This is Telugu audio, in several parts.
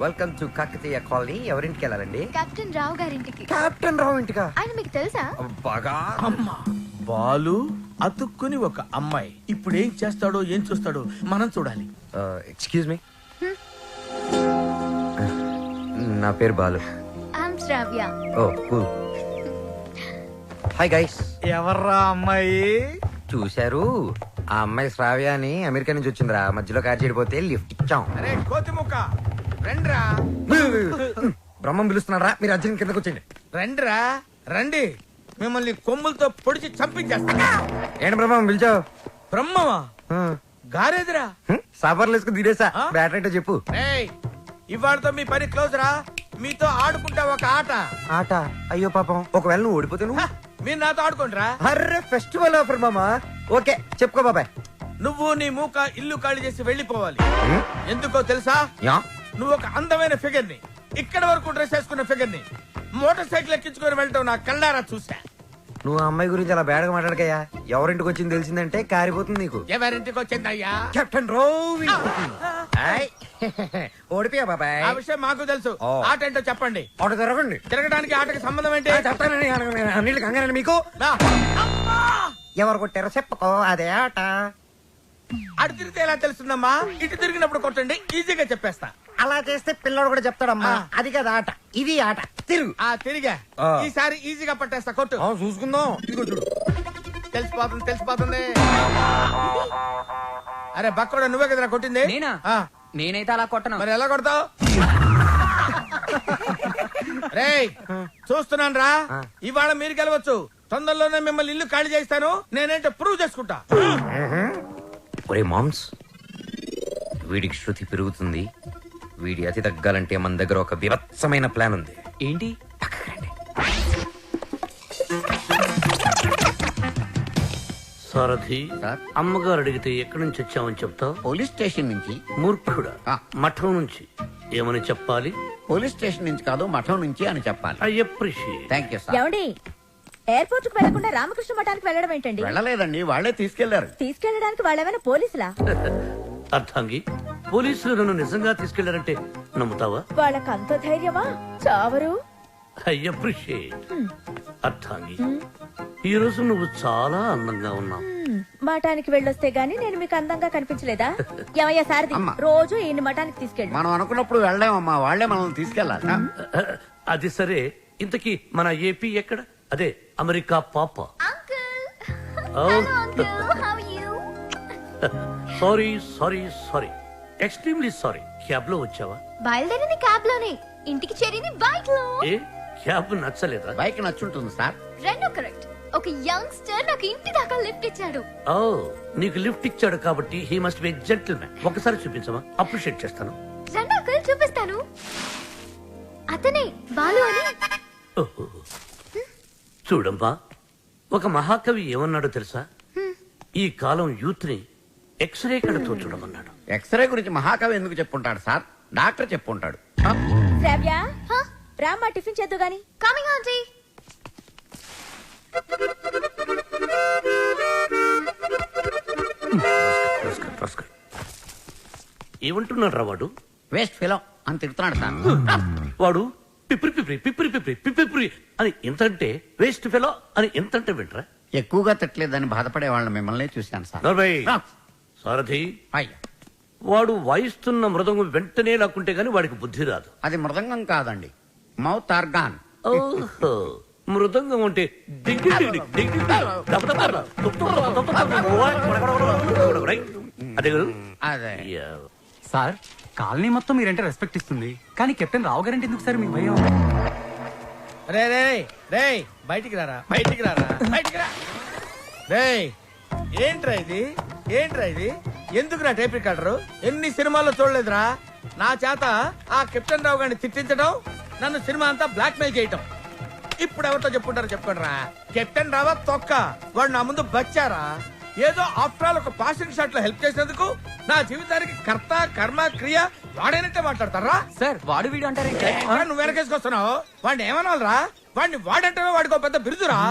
Welcome to Kakatiya colony. ఎవరింటికి వెళ్ళాలండి? కెప్టెన్ రావు గారింటికి. కెప్టెన్ రావు ఇంటికా? ఆయన మీకు తెలుసా? బాగా. అమ్మా బాలు అతుక్కుని ఒక అమ్మాయి ఇప్పుడు ఏం చేస్తాడో ఏం చూస్తాడో మనం చూడాలి. ఎక్స్క్యూజ్ మీ, నా పేరు Balu. I'm Shravya. Oh cool. Hi guys. ఎవర్రా అమ్మాయి? చూశారు, ఆ అమ్మాయి శ్రావ్య అని అమెరికా నుంచి వచ్చిందిరా. మధ్యలో కార్ చెడిపోతే లిఫ్ట్ ఇచ్చాం. అరే కోతి ముక్క రండ్రా. బ్రహ్మం పిలుస్తున్నారా? మీరు అర్జున్ కిందకు వచ్చేయండి. రండ్రా రండి, మిమ్మల్ని కొమ్ములతో పొడిచి చంపించేస్తా. ఏంటి బ్రహ్మం పిలిచావు? బ్రహ్మమా గారేదిరా? సాఫర్లు వేసుకుని తీరేసా. బ్యాటరీ అంటే చెప్పు. ఏయ్ ఇవాళతో మీ పని క్లోజ్ రా. మీతో ఆడుకుంటా ఒక ఆట. ఆట? అయ్యో పాపం, ఒకవేళ నువ్వు ఓడిపోతే నువ్వు? మీరు నాతో ఆడుకోండిరా. అర్రే ఫెస్టివల్ ఆఫర్ మామా. ఓకే చెప్పుకో బాబాయ్. నువ్వు నీ మూక ఇల్లు ఖాళీ చేసి వెళ్ళిపోవాలి. ఎందుకో తెలుసా? యా. నువ్వు ఒక అందమైన ఫిగర్ ని, ఇక్కడ వరకు డ్రెస్ వేసుకున్న ఫిగర్ ని మోటార్ సైకిల్ ఎక్కించుకొని వెళ్ళటం నా కళ్ళారా చూసా. నువ్వు ఆ అమ్మాయి గురించి అలా బేడగా మాట్లాడకయ్యా. ఎవరింటికి వచ్చింది తెలిసిందంటే కారిపోతుంది నీకు. ఎవరింటికి వచ్చిందయ్యా? కెప్టెన్ రోవి. ఓడిపోయా బాబాయ్. ఆ విషయం మాకు తెలుసు. ఓ. ఆట ఏంటో చెప్పండి. ఆట తిరగండి. తిరగడానికి ఆటకి సంబంధం ఏంటి? చెప్తానండి. అన్నిటికి కంగారండి మీకు. రా. అమ్మా! ఎవరు కొట్టారో చెప్పుకో, అదే ఆట. అటు తిరిగితే ఎలా తెలుస్తుందమ్మా? ఇటు తిరిగినప్పుడు కొట్టండి, ఈజీగా చెప్పేస్తా. అలా చేస్తే పిల్లడు కూడా చెప్తాడమ్మా. అది కదా ఆట, ఇది ఆట. తిరుగు. ఆ తిరిగా ఆ. ఈసారి ఈజీగా పట్టేస్తా. కొట్టు. చూసుకుందాం. ఇదిగో చూడు. తెలిసిపోతుంది. అరే బక్కడా, నువ్వే కదరా కొట్టింది? నేనా? ఆ. నేనైతే అలా కొట్టను. మరి ఎలా కొడతావు? రేయ్ చూస్తున్నాను రా. ఇవాళ మీరు గెలవచ్చు. తొందరలోనే మిమ్మల్ని ఇల్లు ఖాళీ చేస్తాను. నేనేంటో ప్రూవ్ చేసుకుంటా. ఒరే మామ్స్, వీడికి శృతి పెరుగుతుంది. వీడి అతి తగ్గాలంటే మన దగ్గర ఒక వివత్సమైన ప్లాన్ ఉంది. ఏంటి? సారథి, సార్? అమ్మగారు అడిగితే ఎక్కడి నుంచి వచ్చామని చెప్తావు? పోలీస్ స్టేషన్ నుంచి. మూర్ఖుడా, ఆ. మఠం నుంచి ఏమని చెప్పాలి? పోలీస్ స్టేషన్ నుంచి కాదు, మఠం నుంచి అని చెప్పాలి. I appreciate. Thank you sir. ఏమండి, ఎయిర్పోర్ట్ కు వెళ్లకుండా రామకృష్ణ మఠానికి వెళ్ళడం ఏంటండి? వెళ్ళలేదండి, వాళ్ళే తీసుకెళ్లారు. తీసుకెళ్ళడానికి వాళ్ళేమైనా పోలీసులా? అర్థంగి, పోలీసులు నన్ను నిజంగా తీసుకెళ్లారంటే నమ్ముతావా? వాళ్ళకి అంత ధైర్యమా? చావరు. I appreciate. అర్థంగి, ఈ రోజు నువ్వు చాలా అందంగా ఉన్నావు. మఠానికి వెళ్ళొస్తే గానీ నేను మీకు అందంగా కనిపించలేదా? ఏమయ్యా సారథి, అమ్మా. రోజు ఈయన మఠానికి తీసుకెళ్ళు. మనం అనుకున్నప్పుడు వెళ్ళామమ్మా, వాళ్ళే మనల్ని తీసుకెళ్లాలి. అది సరే, ఇంతకీ మన ఏపీ ఎక్కడ? అదే అమెరికా పాప. Sorry sorry sorry, extremely sorry. Cab లో వచ్చావా? బయలుదేరింది క్యాబ్ లోనే, ఇంటికి చేరింది బైక్ లో. ఏ క్యాబ్ నచ్చలేదా? బైక్ నచ్చుంటుంది సార్. రెండు కరెక్ట్. ఒక యంగ్స్టర్ నాకు ఇంటి దాకా లిఫ్ట్ ఇచ్చాడు. ఓ, నీకు లిఫ్ట్ ఇచ్చాడు కాబట్టి హీ మస్ట్ బి జెంటిల్మెన్. ఒకసారి చూపించమా, అప్రిషియేట్ చేస్తాను. రెండు అంకుల్ చూపిస్తాను. అతనే బాలు అని. ఓహో. చూడమ్మా, ఒక మహాకవి ఏమన్నాడో తెలుసా? ఈ కాలం యూత్ ని ఎక్స్రే కడతో చూడమన్నాడు. ఎక్స్రే గురించి మహాకవి ఎందుకు చెప్పుంటాడు సార్? డాక్టర్ చెప్పుంటాడు. శ్రావ్య, రామ్మా టిఫిన్ చేద్దు గాని. Coming aunty. ఏమంటున్నాడు రా వాడు? వేస్ట్ ఫిలం అని తిడుతున్నాడు సార్. వాడు పిప్రి పిప్రి పిప్రి పిప్రి పిప్రి అని ఎంతంటే, వేస్ట్ ఫెలో అని ఎంతంటే వింటరా? ఎక్కువగా తిట్టలేదని బాధపడే వాళ్ళని మిమ్మల్ని చూశాను సార్. నర్వయ్. ఆ. సారథి, అయ్యా, వాడు వాయిస్తున్న మృదంగం వెంటనే లాక్కుంటే గాని వాడికి బుద్ధి రాదు. అది మృదంగం కాదండి, మౌత్ ఆర్గాన్. ఓహో, మృదంగం అంటే డింగి డింగి డింగి అదే కదా? అదే. యా. సార్, కాలనీ మొత్తం మీరంటే రెస్పెక్ట్ ఇస్తుంది, కానీ కెప్టెన్ రావు గారంటే ఎందుకు సార్ మీకు భయం? రే రే రే బయటికి రారా, బయటికి రారా, బయటికి రా. రే ఏంట్రా ఇది? ఏంట్రా ఇది? ఎందుకురా టేప్ రికార్డరు? ఎన్ని సినిమాల్లో చూడలేదురా? నా చేత ఆ కెప్టెన్ రావు గారిని తిట్టించడం, నన్ను సినిమా అంతా బ్లాక్ మెయిల్ చేయటం. ఇప్పుడు ఎవరితో చెప్పుకుంటారో చెప్పుకోండి రా. కెప్టెన్ రావా తొక్క, వాడు నా ముందు బచ్చారా? ఏదో ఆఫ్టర్ ఆల్ ఒక పాసింగ్ షాట్ లో హెల్ప్ చేసినందుకు నా జీవితానికి కర్త కర్మ క్రియ వాడైనట్టే మాట్లాడతారా? సార్, వాడు వీడు అంటారే. నువ్వు వెనకేసుకొస్తున్నావు. వాడిని ఏమనాలరా? వాడిని వాడంటే వాడికి ఒక పెద్ద బిరుదురా.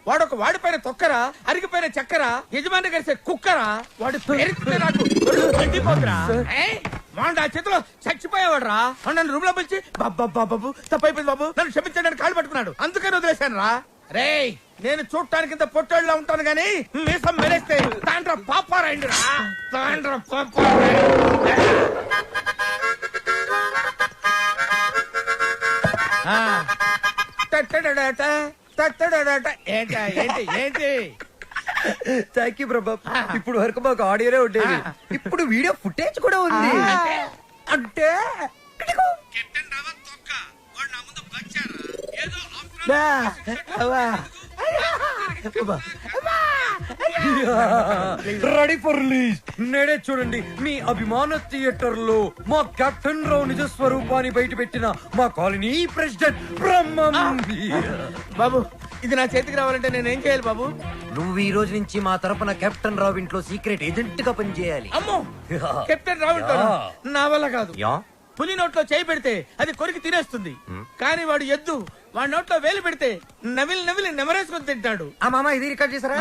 వాడొక వాడిపైన తొక్కరా, అరిగిపోయిన చక్కరా, యజమాని కలిసే కుక్కరా. వాడి పేరు నాకు మండిపోతురా. వాడు ఆ చేతిలో చచ్చిపోయేవాడు రా నన్ను రూమ్ లో పిలిచి బాబు తప్పైపోయింది బాబు నన్ను క్షమించడానికి కాళ్ళు పట్టుకున్నాడు అందుకని వదిలేశాను రా రేయ్ నేను చూడటానికి ఇంత పొట్టోళ్ళ ఉంటాను గానీ మీసం మెరేస్తే తాండ్ర పాపారాయండి రా తాండ్ర ఏంటి ఏంటి ఏంటి థ్యాంక్ యూ ప్రభా ఇప్పుడు వరకు మాకు ఆడియోనే ఉండేది ఇప్పుడు వీడియో ఫుటేజ్ కూడా ఉంది అంటే రెడీ ఫర్ రిలీజ్ నేడే చూడండి మీ అభిమాన థియేటర్ లో మా కెప్టెన్ రావు నిజ స్వరూపాన్ని బయట పెట్టిన మా కాలనీ ప్రెసిడెంట్ బ్రహ్మం బాబు ఇది నా చేతికి రావాలంటే నేను ఏం చేయాలి బాబు నువ్వు ఈ రోజు నుంచి మా తరపున కెప్టెన్ రావు ఇంట్లో సీక్రెట్ ఏజెంట్ గా పనిచేయాలి అమ్మో కెప్టెన్ రావు నా వల్ల కాదు పులి నోట్లో చేయి పెడితే అది కొరికి తినేస్తుంది కానీ వాడు ఎద్దు వాడి నోట్లో వేలు పెడితే నవిలి నవిలి నెమరేసుకొని తింటాడు ఆ మామ ఇది రికార్డ్ చేశారా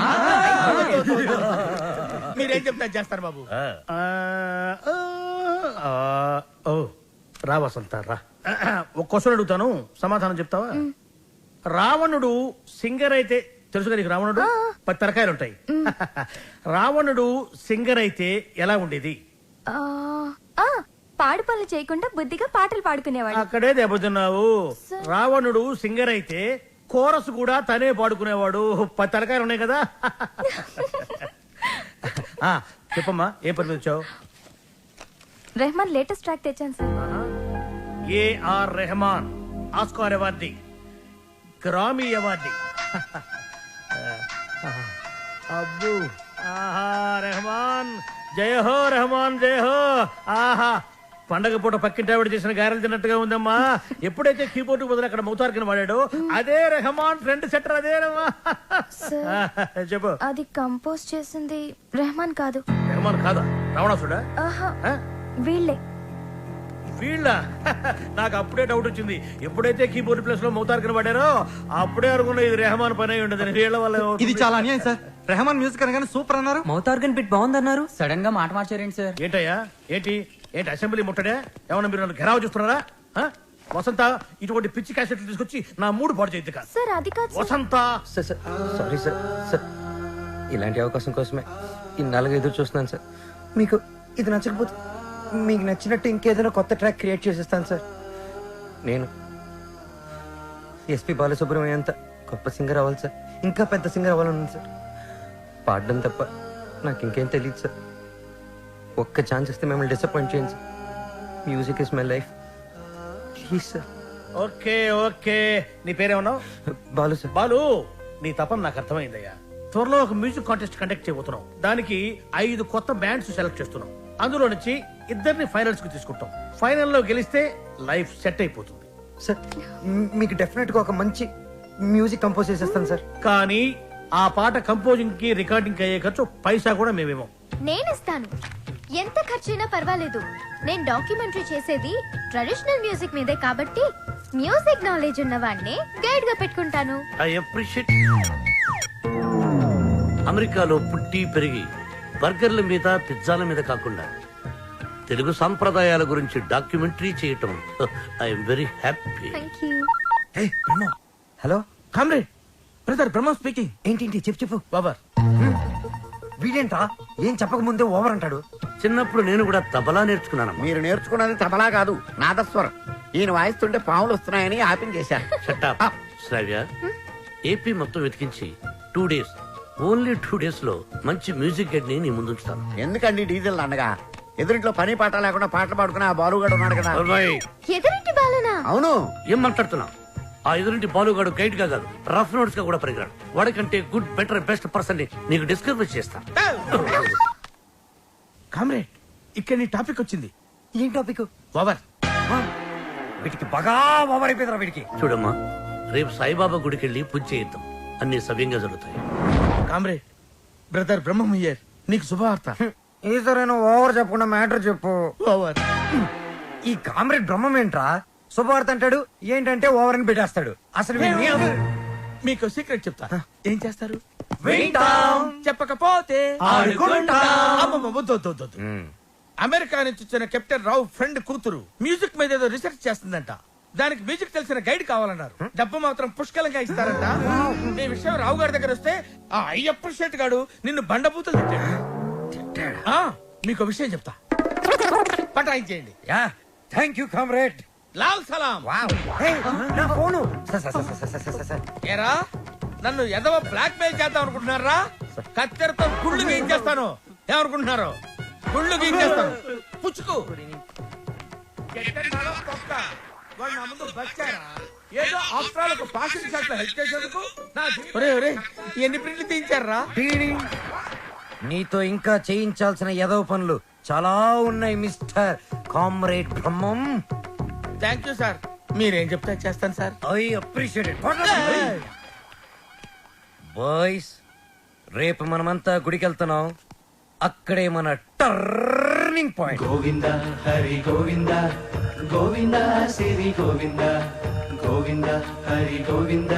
మీరేం చెప్తా చేస్తారు బాబు ఓ రా వసంత రా ఒక క్వశ్చన్ అడుగుతాను సమాధానం చెప్తావా రావణుడు సింగర్ అయితే తెలుసు నీకు రావణుడు 10 తలకాయలు ఉంటాయి రావణుడు సింగర్ అయితే ఎలా ఉండేది పాడు పనులు చేయకుండా బుద్ధిగా పాటలు పాడుకునేవాడు అక్కడే దెబ్బతున్నావు రావణుడు సింగర్ అయితే కోరస్ కూడా తనే పాడుకునేవాడు 10 తలకాయలు ఉన్నాయి కదా చెప్పమ్మా ఏ పని వచ్చావు రెహమాన్ లేటెస్ట్ ట్రాక్ తెచ్చాను sir AR Rahman Oscar awardee Grammy awardee అబ్బు ఆహా రెహమాన్ జయ హో రెహమాన్ జయ హో ఆహా పండగ పూట పక్కింటి ఆవిడ చేసిన గారెలు తిన్నట్టుగా ఉందమ్మా ఎప్పుడైతే కీబోర్డ్ బదులు అక్కడ మౌతార్కిన వాడాడో అదే రెహమాన్ ఫ్రెండ్ సెటర్ అదే చెప్పు అది కంపోజ్ చేసింది రెహమాన్ కాదు రెహమాన్ కాదా రావణాసుడా వీళ్ళే వీళ్ళ నాకు అప్పుడే డౌట్ వచ్చింది ఎప్పుడైతే కీబోర్డ్ ప్లేస్ లో మౌతార్కిన పడారో అప్పుడే అనుకున్నా ఇది రెహమాన్ పని అయి ఉండదు వీళ్ళ వల్ల ఇది చాలా అన్యాయం సార్ రెహమాన్ మ్యూజిక్ అనగానే సూపర్ అన్నారు మౌత్ ఆర్గన్ బిట్ బాగుందన్నారు సడన్ గా మాట మార్చారేంటి సార్ ఏంటయ్యా ఏంటి ఏంటి అసెంబ్లీ ముట్టడే ఏమన్నా మీరు నన్ను ఘెరావు చూస్తున్నారా వసంత ఇటువంటి పిచ్చి క్యాసెట్లు తీసుకొచ్చి నా మూడు పాడు చేయద్దు కాదు సార్ అది కాదు వసంత సారీ సార్ సార్ ఇలాంటి అవకాశం కోసమే ఇన్నాళ్ళుగా ఎదురు చూస్తున్నాను సార్ మీకు ఇది నచ్చకపోతే మీకు నచ్చినట్టు ఇంకేదైనా కొత్త ట్రాక్ క్రియేట్ చేసేస్తాను సార్ నేను ఎస్పి బాలసుబ్రహ్మణ్యం అంత గొప్ప సింగర్ అవ్వాలి సార్ ఇంకా పెద్ద సింగర్ అవ్వాలన్నాను సార్ పాడడం తప్ప నాకు ఇంకేం తెలియదు సార్ ఒక్క ఛాన్స్ ఇస్తే మిమ్మల్ని డిసప్పాయింట్ చేయండి sir music is my life please sir okay okay నీ పేరేమన్నావు బాలు సార్ బాలు నీ తపన నాకు అర్థమైందయ్యా త్వరలో ఒక మ్యూజిక్ కాంటెస్ట్ కండక్ట్ చేయబోతున్నాం దానికి 5 కొత్త బ్యాండ్స్ సెలెక్ట్ చేస్తున్నాం అందులో నుంచి 2 ఫైనల్స్ కి తీసుకుంటాం ఫైనల్లో గెలిస్తే లైఫ్ సెట్ అయిపోతుంది సార్ మీకు డెఫినెట్ గా ఒక మంచి మ్యూజిక్ కంపోజ్ చేసేస్తాను సార్ కానీ ఆ పాట కంపోజింగ్ కి రికార్డింగ్ అయ్యే ఖర్చు పైసా కూడా మేమేమో నేను ఇస్తాను ఎంత ఖర్చైనా పర్వాలేదు నేను డాక్యుమెంటరీ చేసేది ట్రెడిషనల్ మ్యూజిక్ మీదే కాబట్టి మ్యూజిక్ నాలెడ్జ్ ఉన్న వాడిని గైడ్ గా పెట్టుకుంటాను ఐ అప్రిషియేట్ అమెరికాలో పుట్టి పెరిగి బర్గర్ల మీద పిజ్జాల మీద కాకుండా తెలుగు సంప్రదాయాల గురించి డాక్యుమెంటరీ చేయటం I'm very happy thank you hello comrade brother Brahma speaking ఏంటి చెప్పు బాబర్ వీడేంట్రా ఏం చెప్పక ముందే ఓవర్ అంటాడు చిన్నప్పుడు నేను కూడా తబలా నేర్చుకున్నానమ్మా. మీరు నేర్చుకున్నది తబలా కాదు నాదస్వరం ఈయన వాయిస్తుంటే పాములు వస్తున్నాయని ఆపించేశారు. Shut up. శ్రావ్య ఏపీ మొత్తం వెతికించి 2 days ఓన్లీ 2 days లో మంచి మ్యూజిక్ గైడ్ ని నీ ముందుంచుతాను. ఎందుకండి డీజిల్ అనగా ఎదురింట్లో పని పాట లేకుండా పాటలు పాడుకునే ఆ బాలుగాడు ఉన్నాడు కదా. ఎదురింటి బాలనా? అవును. ఏం మాట్లాడుతున్నావు? ఆ ఎదురింటి బాలుగాడు గైడ్ గా కాదు రఫ్ నోట్స్ గా కూడా పరిగరాడు. వాడికంటే గుడ్ బెటర్ బెస్ట్ పర్సన్ ని నీకు డిస్కవర్ చేస్తా. కామ్రేడ్ ఇక్కడ నీ టాపిక్ వచ్చింది. ఏం టాపిక్? ఓవర్. వీటికి బాగా ఓవర్ అయిపోయిందిరా వీడికి. చూడమ్మా రేపు సాయిబాబా గుడికి వెళ్ళి పూజ చేయిద్దాం, అన్ని సవ్యంగా జరుగుతాయి. కామ్రేడ్ బ్రదర్ బ్రహ్మయ్యర్ నీకు శుభవార్త. ఈసారైనా ఓవర్ చెప్పకుండా మ్యాటర్ చెప్పు. ఓవర్. ఈ కామ్రేడ్ బ్రహ్మం ఏంట్రా శుభవార్త అంటాడు, ఏంటంటే ఓవర్ అని పెట్టేస్తాడు. అసలు మీకు సీక్రెట్ చెప్తా. ఏం చేస్తారు? వింటాం. చెప్పకపోతే ఆడుకుంటాం. అమ్మమ్మ, వద్దు, వద్దు, వద్దు, వద్దు. అమెరికా నుంచి వచ్చిన కెప్టెన్ రావు ఫ్రెండ్ కూతురు మ్యూజిక్ మీద ఏదో రీసెర్చ్ చేస్తుందంట. దానికి మ్యూజిక్ తెలిసిన గైడ్ కావాలన్నారు. డబ్బు మాత్రం పుష్కలంగా ఇస్తారంట. ఈ విషయం రావు గారి దగ్గర వస్తే ఆ అయ్యప్ప షెట్ గాడు నిన్ను బండబూతులు తిట్టాడు. మీకు విషయం చెప్తా, పటాయించేయండి. Yeah thank you comrade. లాల్ సలాం. నా ఫోను. ఏరా నన్ను ఎదవ బ్లాక్ మెయిల్ చేద్దాం అనుకుంటున్నారా? కత్తెరతో గుళ్ళు గీయించేస్తాను. ఏమనుకుంటున్నారు? గుళ్ళు గీయించేస్తాను. పుచ్చుకు వాడు నా ముందు బచ్చారా? ఏదో ఆస్ట్రాలకు పాసింగ్ షాట్ లో హెల్ప్ చేసేందుకు ఎన్ని ప్రింట్లు తీయించారా? నీతో ఇంకా చేయించాల్సిన ఎదవ పనులు చాలా ఉన్నాయి mister comrade Brahmam. Thank you sir. మీరేం చెప్తే చేస్తాను sir. I appreciate it. Boys, రేపు మనమంతా గుడికి వెళ్తున్నాం. అక్కడే మన టర్నింగ్ పాయింట్. గోవింద హరి గోవింద గోవింద సిరి గోవింద గోవింద హరి గోవింద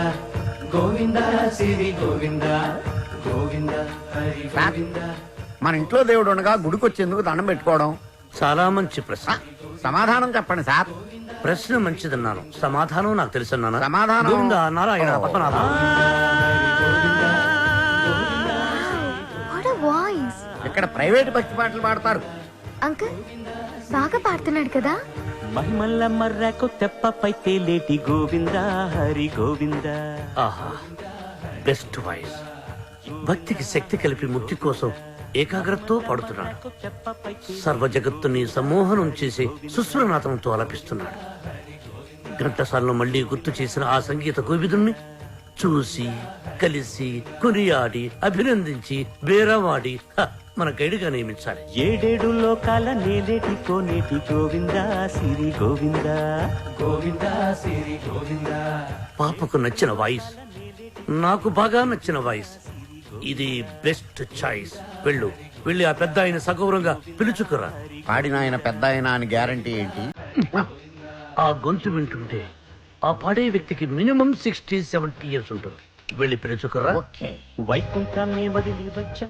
గోవింద సిరి గోవింద గోవింద హరి గోవింద. మన ఇంట్లో దేవుడు ఉండగా గుడికి వచ్చేందుకు దండం పెట్టుకోవడం చాలా మంచి ప్రశ్న. సమాధానం చెప్పండి సార్. ప్రశ్న మంచిదన్నాను, సమాధానం నాకు తెలుసన్నాను. సమాధానం? Govinda Narayana Padmanabha. What a voice. ఇక్కడ ప్రైవేట్ భక్తి పాటలు పాడతారు. అంకుల్ బాగా పాడుతున్నాడు కదా. మహిమల్ల మర్రకు తెప్పపై తేలేటి గోవింద హరి గోవింద. ఆహా, బెస్ట్ వాయిస్. భక్తికి శక్తి కలిపి ముక్తి కోసం ఏకాగ్రతతో పాడుతున్నాడు. సర్వ జగత్తుని సమ్మోహనం చేసి సుస్వరనాథంతో ఆలపిస్తున్నాడు. ఘంటసాలను మళ్లీ గుర్తు చేసిన ఆ సంగీత కోవిదుణ్ణి చూసి కలిసి కొనియాడి అభినందించి బేరవాడి మన గైడ్గా నియమించాలి. ఏడేడు లోకాల నేలేటి కోనేటి గోవింద సిరి గోవింద గోవింద సిరి గోవింద. పాపకు నచ్చిన వాయిస్, నాకు బాగా నచ్చిన వాయిస్. ఇది బెస్ట్ చాయిస్. వెళ్ళు, వెళ్ళి ఆ పెద్ద ఆయన సగౌరవంగా పిలుచుకురా. పాడిన ఆయన పెద్ద ఆయన అని గ్యారంటీ ఏంటి? ఆ గొంతు వింటుంటే ఆ పాడే వ్యక్తికి మినిమం 60-70 ఇయర్స్ ఉంటుంది. వెళ్ళి పిలుచుకురా. వైకుంఠాన్ని వదిలి వచ్చా.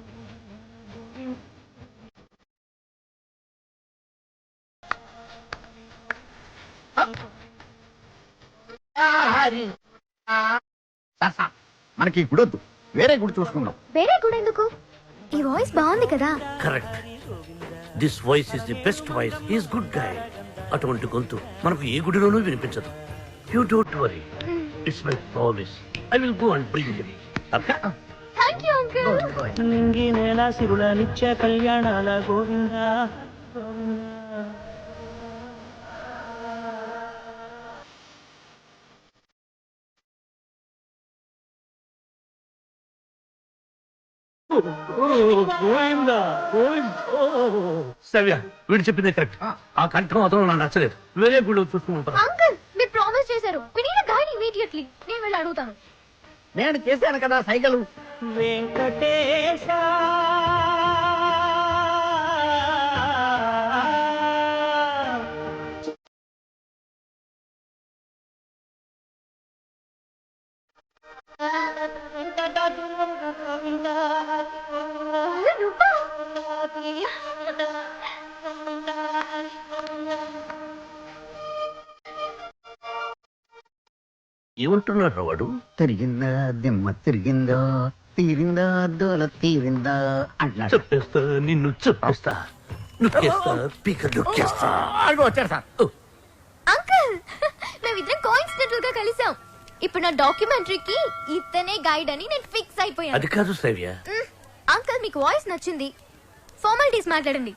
మనకి ఈ గుడొద్దు, వేరే గుడి చూసుకుందాం. వేరే కూడా ఎందుకు? ఈ వాయిస్ బాగుంది కదా. Correct. This voice is the best voice. Is good guy. అటువంటి గొంతు మనకు ఏ గుడిలోనూ వినిపించదు. You don't worry, it's my promise. I will go and bring him. Thank you uncle. నింగి నేల సిరుల నిత్య కళ్యాణాల గోవింద గోవింద. సవ్య, వీడు చెప్పింది కరెక్ట్. ఆ కంఠం అతను నాకు నచ్చలేదు. వేరే గుడి చూసుకుంటాను. అంకుల్ మీరు ప్రామిస్ చేశారు. we need a guide immediately. నేను వెళ్ళి అడుగుతాను. నేను చేశాను కదా సైకిల్. వెంకటేశ ఏమంటున్నాడు వాడు? తిరిగిందా దిమ్మ తిరిగిందా, తీరిందా దోల తీరిందా అంటున్నాడు. చెప్పేస్తా, నిన్ను చెప్పేస్తా, నొక్కేస్తా, పీక నొక్కేస్తా. వచ్చారు సార్. అంకుల్ మేమిద్దరం కోఇన్సిడెంటల్ గా కలిసాం. ఇప్పుడు నా డాక్యుమెంటరీకి ఇతనే గైడ్ అని నేను ఫిక్స్ అయిపోయాను. అది కాదు శ్రవ్య. అంకుల్ మీకు వాయిస్ నచ్చింది. ఫార్మాలిటీస్ మాట్లాడండి.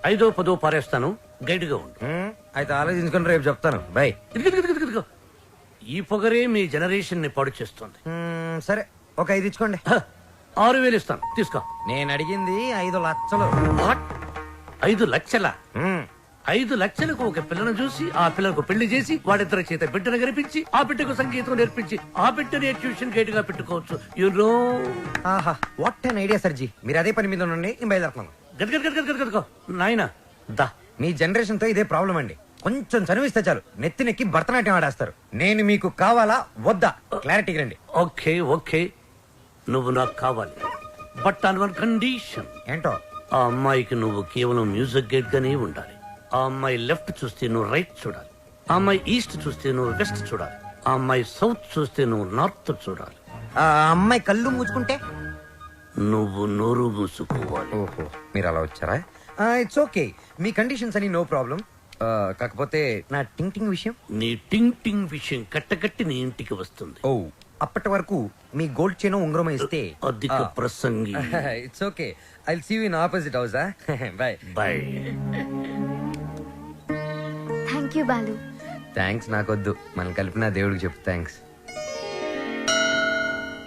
ఐదో పదో పారేస్తాను, గైడ్ గా ఉండు. అయితే ఆలోచించుకుని రేపు చెప్తాను. బై. ఇదిగో. ఈ పొగరే మీ జనరేషన్ ని పాడు చేస్తుంది. సరే ఒక 5 ఇచ్చుకోండి. 6,000 ఇస్తాను, తీసుకో. నేను అడిగింది 5 లక్షలు. 5 లక్షల? 5 లక్షలకు ఒక పిల్లను చూసి ఆ పిల్లకు పెళ్లి చేసి వాడిద్దరి చేత బిడ్డను కనిపించి ఆ బిడ్డకు సంగీతం నేర్పించి ఆ బిడ్డని ట్యూషన్ గైడ్ గా పెట్టుకోవచ్చు. ఆహా వాట్ అన్ ఐడియా సర్జీ. మీరు అదే పని మీద ఉండండి, నేను బయలుదేరుతున్నాను. గదగదగదగదగో నాయనా దా. మీ జనరేషన్ తో ఇదే ప్రాబ్లం అండి. కొంచెం చనువిస్తే చాలు నెత్తినెక్కి భరతనాట్యం ఆడేస్తారు. నేను మీకు కావాలా వద్దా క్లారిటీకి రండి. ఓకే ఓకే, నువ్వు నాకు కావాలి, బట్ ఆన్ వన్ కండిషన్. ఏంటో? ఆ అమ్మాయికి నువ్వు కేవలం మ్యూజిక్ గైడ్ గానే ఉండాలి. ఆ అమ్మాయి లెఫ్ట్ చూస్తే నువ్వు రైట్ చూడాలి, ఆ అమ్మాయి ఈస్ట్ చూస్తే నువ్వు వెస్ట్ చూడాలి, ఆ అమ్మాయి సౌత్ చూస్తే నువ్వు నార్త్ చూడాలి. ఆ అమ్మాయి కళ్ళు మూసుకుంటే? నువ్వు నోరు మూసుకోవాలి. ఓహో, మీరు అలా వచ్చారా? ఇట్స్ ఓకే, మీ కండిషన్స్ అని నో ప్రాబ్లం. కాకపోతే నా టింగ్ టింగ్ విషయం. నీ టింగ్ టింగ్ విషయం కట్టకట్టి నీ ఇంటికి వస్తుంది. ఓ, అప్పటి వరకు మీ గోల్డ్ చైన్ ఉంగరం ఇస్తే. అధిక ప్రసంగి. It's okay, I will see you in opposite house. Bye bye. Thank you Balu. Thanks నాకొద్దు, మనం కలిపిన దేవుడికి చెప్పు థ్యాంక్స్.